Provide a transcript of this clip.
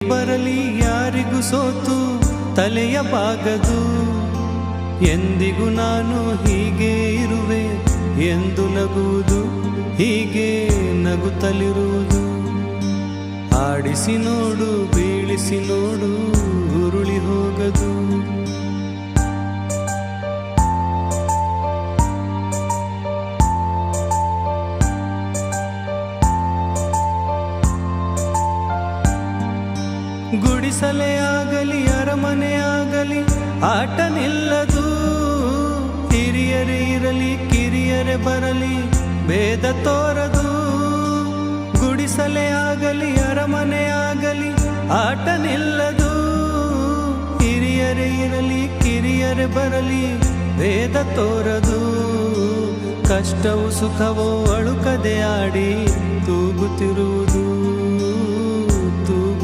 ಬರಲಿ ಯಾರಿಗೂ ಸೋತು ತಲೆಯ ಬಾಗದು. ಎಂದಿಗೂ ನಾನು ಹೀಗೆ ಇರುವೆ ಎಂದು ನಗುವುದು, ಹೀಗೆ ನಗುತ್ತಲಿರುವುದು. ಆಡಿಸಿ ನೋಡು, ಬೀಳಿಸಿ ನೋಡು, ಉರುಳಿ ಹೋಗದು. ಗುಡಿಸಲೇ ಆಗಲಿ ಅರಮನೆ ಆಗಲಿ ಆಟ ನಿಲ್ಲದು. ಹಿರಿಯರೇ ಇರಲಿ ಕಿರಿಯರೇ ಬರಲಿ ಭೇದ ತೋರದು. ಗುಡಿಸಲೇ ಆಗಲಿ ಅರಮನೆ ಆಗಲಿ ಆಟ ನಿಲ್ಲದು. ಹಿರಿಯರೇ ಇರಲಿ ಕಿರಿಯರೇ ಬರಲಿ ಭೇದ ತೋರದು. ಕಷ್ಟವು ಸುಖವೋ ಅಳುಕದೆ ಆಡಿ ತೂಗುತ್ತಿರುವುದು.